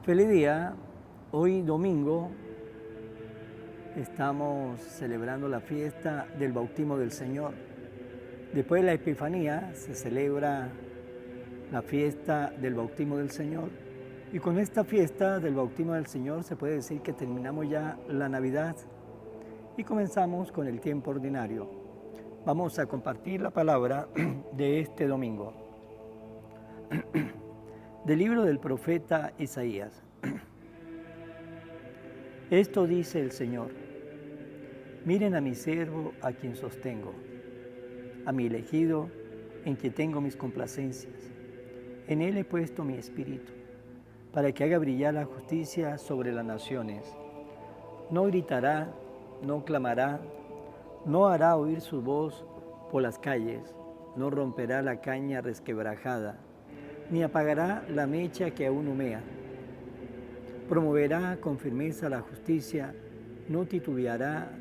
Feliz día. Hoy domingo estamos celebrando la fiesta del bautismo del Señor. Después de la Epifanía se celebra la fiesta del bautismo del Señor. Y con esta fiesta del bautismo del Señor se puede decir que terminamos ya la Navidad y comenzamos con el tiempo ordinario. Vamos a compartir la palabra de este domingo. Del libro del profeta Isaías. Esto dice el Señor: miren a mi siervo a quien sostengo, a mi elegido en quien tengo mis complacencias. En él he puesto mi espíritu, para que haga brillar la justicia sobre las naciones. No gritará, no clamará, no hará oír su voz por las calles, no romperá la caña resquebrajada, ni apagará la mecha que aún humea. Promoverá con firmeza la justicia, no titubeará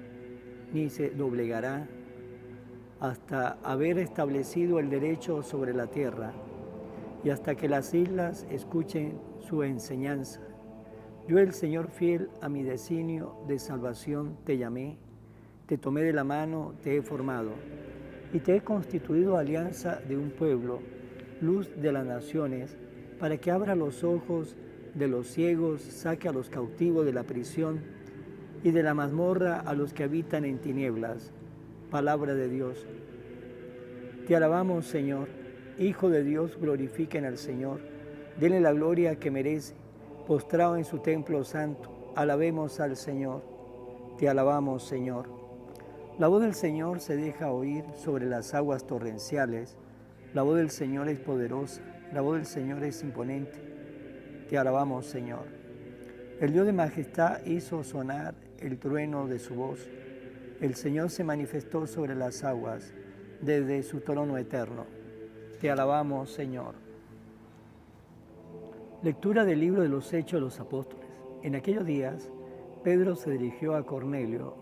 ni se doblegará, hasta haber establecido el derecho sobre la tierra y hasta que las islas escuchen su enseñanza. Yo, el Señor fiel a mi designio de salvación, te llamé, te tomé de la mano, te he formado y te he constituido alianza de un pueblo, luz de las naciones, para que abra los ojos de los ciegos, saque a los cautivos de la prisión y de la mazmorra a los que habitan en tinieblas. Palabra de Dios. Te alabamos, Señor. Hijo de Dios, glorifiquen al Señor. Denle la gloria que merece, postrado en su templo santo. Alabemos al Señor. Te alabamos, Señor. La voz del Señor se deja oír sobre las aguas torrenciales. La voz del Señor es poderosa. La voz del Señor es imponente. Te alabamos, Señor. El Dios de majestad hizo sonar el trueno de su voz. El Señor se manifestó sobre las aguas desde su trono eterno. Te alabamos, Señor. Lectura del libro de los Hechos de los Apóstoles. En aquellos días, Pedro se dirigió a Cornelio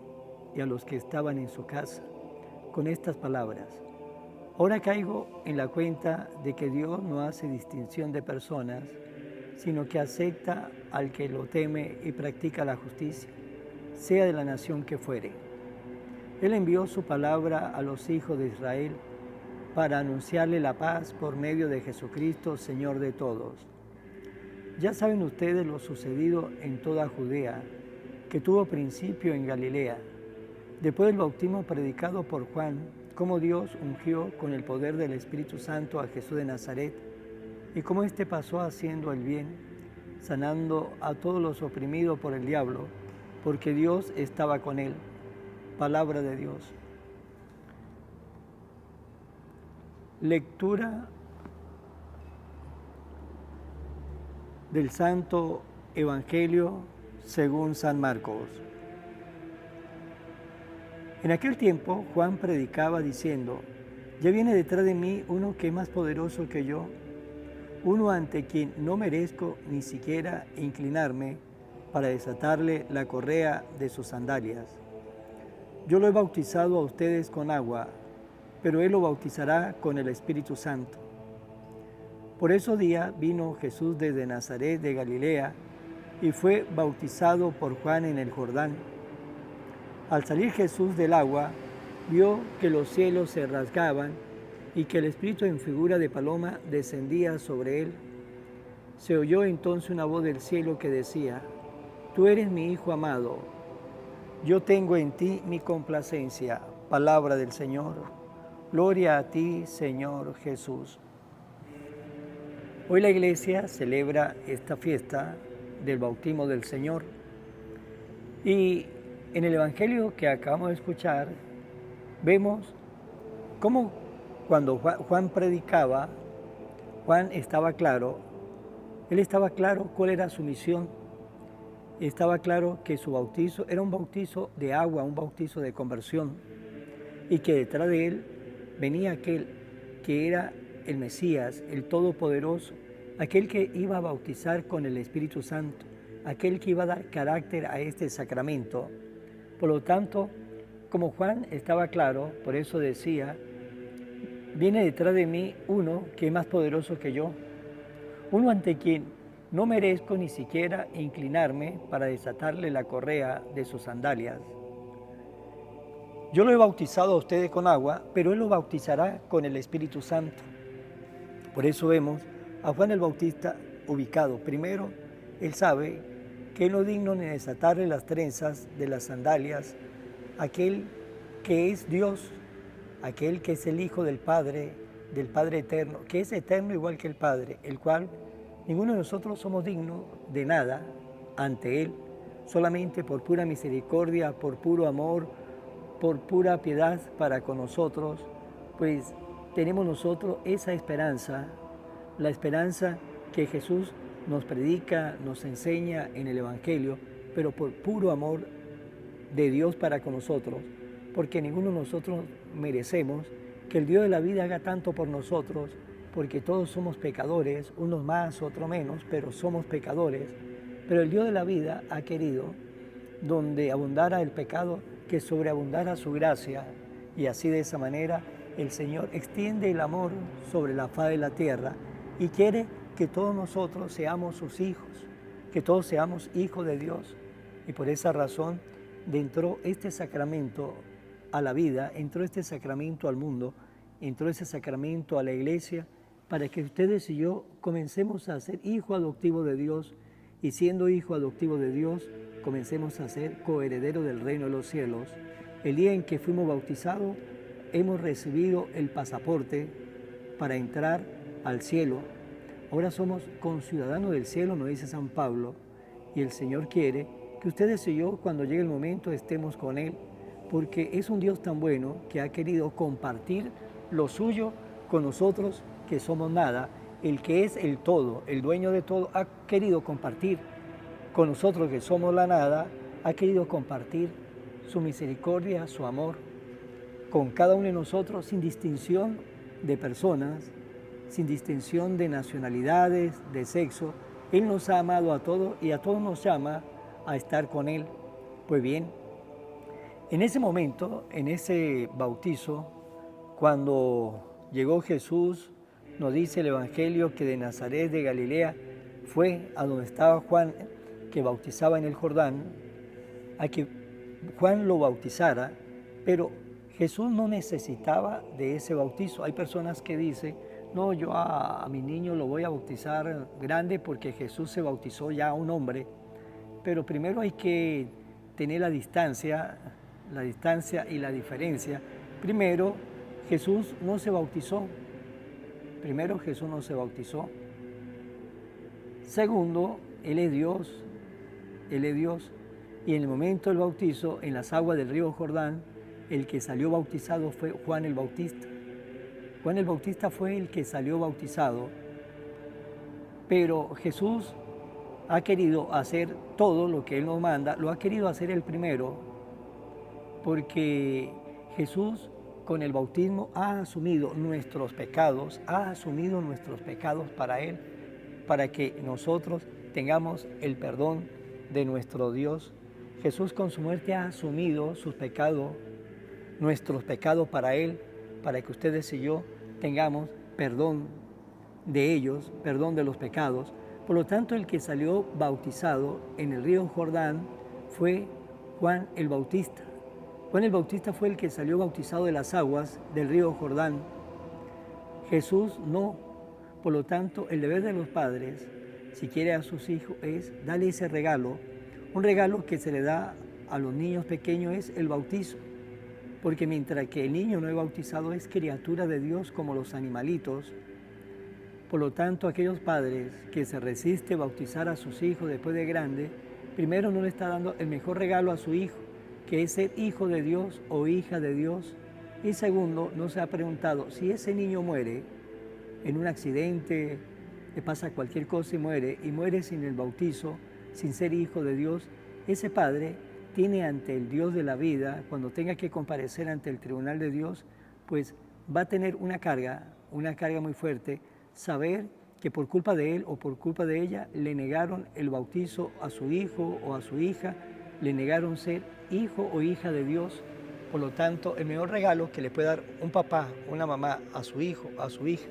y a los que estaban en su casa con estas palabras: ahora caigo en la cuenta de que Dios no hace distinción de personas, sino que acepta al que lo teme y practica la justicia, sea de la nación que fuere. Él envió su palabra a los hijos de Israel para anunciarle la paz por medio de Jesucristo, Señor de todos. Ya saben ustedes lo sucedido en toda Judea, que tuvo principio en Galilea, después del bautismo predicado por Juan, cómo Dios ungió con el poder del Espíritu Santo a Jesús de Nazaret, y cómo éste pasó haciendo el bien, sanando a todos los oprimidos por el diablo, porque Dios estaba con él. Palabra de Dios. Lectura del Santo Evangelio según San Marcos. En aquel tiempo Juan predicaba diciendo: ya viene detrás de mí uno que es más poderoso que yo, uno ante quien no merezco ni siquiera inclinarme para desatarle la correa de sus sandalias. Yo lo he bautizado a ustedes con agua, pero él lo bautizará con el Espíritu Santo. Por esos días vino Jesús desde Nazaret de Galilea y fue bautizado por Juan en el Jordán. Al salir Jesús del agua, vio que los cielos se rasgaban y que el Espíritu en figura de paloma descendía sobre él. Se oyó entonces una voz del cielo que decía: tú eres mi Hijo amado, yo tengo en ti mi complacencia. Palabra del Señor. Gloria a ti, Señor Jesús. Hoy la Iglesia celebra esta fiesta del bautismo del Señor. Y en el Evangelio que acabamos de escuchar, vemos cómo cuando Juan predicaba, Juan estaba claro, él estaba claro cuál era su misión. Estaba claro que su bautizo era un bautizo de agua, un bautizo de conversión, y que detrás de él venía aquel que era el Mesías, el Todopoderoso, aquel que iba a bautizar con el Espíritu Santo, aquel que iba a dar carácter a este sacramento. Por lo tanto, como Juan estaba claro, por eso decía: viene detrás de mí uno que es más poderoso que yo, uno ante quien no merezco ni siquiera inclinarme para desatarle la correa de sus sandalias. Yo lo he bautizado a ustedes con agua, pero Él lo bautizará con el Espíritu Santo. Por eso vemos a Juan el Bautista ubicado. Primero, Él sabe que no es digno ni desatarle las trenzas de las sandalias, aquel que es Dios, aquel que es el Hijo del Padre eterno, que es eterno igual que el Padre, el cual ninguno de nosotros somos dignos de nada ante Él, solamente por pura misericordia, por puro amor, por pura piedad para con nosotros, pues tenemos nosotros esa esperanza, la esperanza que Jesús nos predica, nos enseña en el Evangelio, pero por puro amor de Dios para con nosotros, porque ninguno de nosotros merecemos que el Dios de la vida haga tanto por nosotros, porque todos somos pecadores, unos más, otros menos, pero somos pecadores. Pero el Dios de la vida ha querido, donde abundara el pecado, que sobreabundara su gracia, y así de esa manera el Señor extiende el amor sobre la faz de la tierra y quiere que todos nosotros seamos sus hijos, que todos seamos hijos de Dios. Y por esa razón entró este sacramento a la vida, entró este sacramento al mundo, entró ese sacramento a la iglesia, para que ustedes y yo comencemos a ser hijo adoptivo de Dios, y siendo hijo adoptivo de Dios, comencemos a ser coheredero del reino de los cielos. El día en que fuimos bautizados, hemos recibido el pasaporte para entrar al cielo. Ahora somos conciudadanos del cielo, nos dice San Pablo, y el Señor quiere que ustedes y yo, cuando llegue el momento, estemos con Él, porque es un Dios tan bueno que ha querido compartir lo suyo con nosotros, que somos nada. El que es el todo, el dueño de todo, ha querido compartir con nosotros, que somos la nada, ha querido compartir su misericordia, su amor, con cada uno de nosotros, sin distinción de personas, sin distinción de nacionalidades, de sexo. Él nos ha amado a todos y a todos nos llama a estar con Él. Pues bien, en ese momento, en ese bautizo, cuando llegó Jesús, nos dice el Evangelio que de Nazaret de Galilea fue a donde estaba Juan, que bautizaba en el Jordán, a que Juan lo bautizara, pero Jesús no necesitaba de ese bautizo. Hay personas que dicen, no, yo a mi niño lo voy a bautizar grande porque Jesús se bautizó ya un hombre, pero primero hay que tener la distancia y la diferencia. Primero, Jesús no se bautizó. Segundo, Él es Dios. Y en el momento del bautizo, en las aguas del río Jordán, el que salió bautizado fue Juan el Bautista. Juan el Bautista fue el que salió bautizado, pero Jesús ha querido hacer todo lo que Él nos manda, lo ha querido hacer el primero, porque Jesús con el bautismo ha asumido nuestros pecados para Él, para que nosotros tengamos el perdón de nuestro Dios. Jesús con su muerte ha asumido sus pecados, nuestros pecados para Él, para que ustedes y yo tengamos perdón de ellos, perdón de los pecados. Por lo tanto, el que salió bautizado en el río Jordán fue Juan el Bautista. Juan el Bautista fue el que salió bautizado de las aguas del río Jordán. Jesús no. Por lo tanto, el deber de los padres, si quiere a sus hijos, es darle ese regalo. Un regalo que se le da a los niños pequeños es el bautizo. Porque mientras que el niño no es bautizado, es criatura de Dios como los animalitos. Por lo tanto, aquellos padres que se resisten a bautizar a sus hijos después de grande, primero no le está dando el mejor regalo a su hijo, que es ser hijo de Dios o hija de Dios. Y segundo, no se ha preguntado, si ese niño muere en un accidente, le pasa cualquier cosa y muere sin el bautizo, sin ser hijo de Dios, ese padre tiene ante el Dios de la vida, cuando tenga que comparecer ante el tribunal de Dios, pues va a tener una carga muy fuerte, saber que por culpa de él o por culpa de ella le negaron el bautizo a su hijo o a su hija, le negaron ser hijo o hija de Dios. Por lo tanto, el mejor regalo que le puede dar un papá, una mamá a su hijo, a su hija,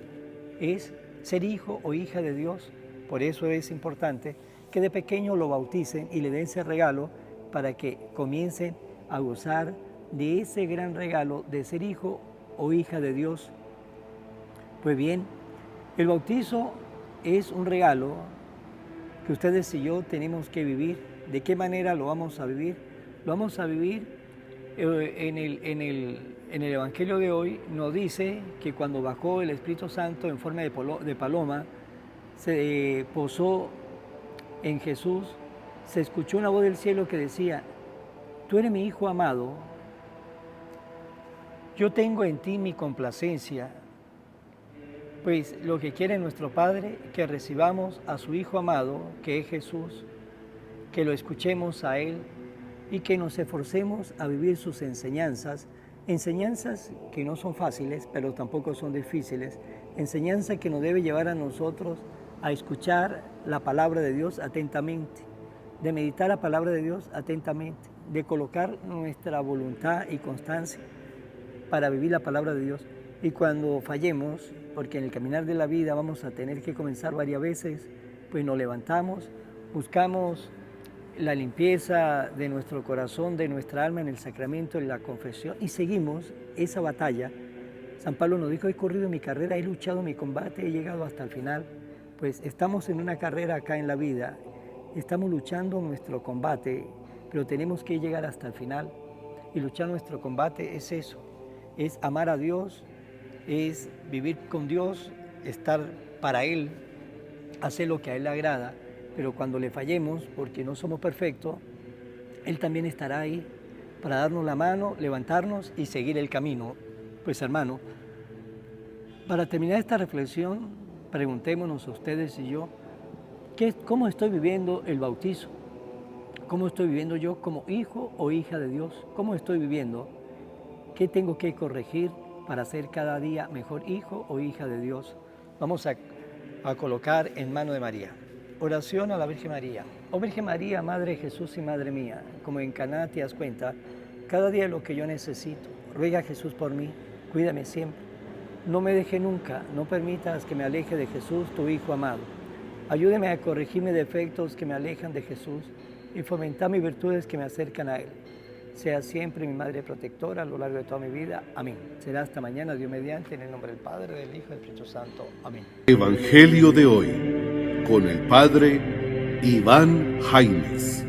es ser hijo o hija de Dios. Por eso es importante que de pequeño lo bauticen y le den ese regalo para que comiencen a gozar de ese gran regalo de ser hijo o hija de Dios. Pues bien, el bautizo es un regalo que ustedes y yo tenemos que vivir. ¿De qué manera lo vamos a vivir? Lo vamos a vivir en el Evangelio de hoy. Nos dice que cuando bajó el Espíritu Santo en forma de paloma, se posó en Jesús, se escuchó una voz del cielo que decía: tú eres mi Hijo amado, yo tengo en ti mi complacencia. Pues lo que quiere nuestro Padre, que recibamos a su Hijo amado, que es Jesús, que lo escuchemos a Él y que nos esforcemos a vivir sus enseñanzas, enseñanzas que no son fáciles, pero tampoco son difíciles, enseñanza que nos debe llevar a nosotros a escuchar la palabra de Dios atentamente, de meditar la palabra de Dios atentamente, de colocar nuestra voluntad y constancia para vivir la palabra de Dios. Y cuando fallemos, porque en el caminar de la vida vamos a tener que comenzar varias veces, pues nos levantamos, buscamos la limpieza de nuestro corazón, de nuestra alma en el sacramento, en la confesión, y seguimos esa batalla. San Pablo nos dijo: he corrido mi carrera, he luchado mi combate, he llegado hasta el final. Pues estamos en una carrera acá en la vida, estamos luchando nuestro combate, pero tenemos que llegar hasta el final. Y luchar nuestro combate es eso, es amar a Dios, es vivir con Dios, estar para Él, hacer lo que a Él le agrada. Pero cuando le fallemos, porque no somos perfectos, Él también estará ahí para darnos la mano, levantarnos y seguir el camino. Pues hermano, para terminar esta reflexión, preguntémonos ustedes y yo, ¿cómo estoy viviendo el bautizo? ¿Cómo estoy viviendo yo como hijo o hija de Dios? ¿Cómo estoy viviendo? ¿Qué tengo que corregir para ser cada día mejor hijo o hija de Dios? Vamos a colocar en mano de María. Oración a la Virgen María. Oh Virgen María, Madre de Jesús y Madre mía, como en Caná te das cuenta, cada día lo que yo necesito. Ruega a Jesús por mí, cuídame siempre. No me deje nunca, no permitas que me aleje de Jesús, tu Hijo amado. Ayúdeme a corregir mis defectos que me alejan de Jesús y fomentar mis virtudes que me acercan a Él. Sea siempre mi Madre protectora a lo largo de toda mi vida. Amén. Será hasta mañana, Dios mediante, en el nombre del Padre, del Hijo y del Espíritu Santo. Amén. Evangelio de hoy, con el Padre Iván Jaimes.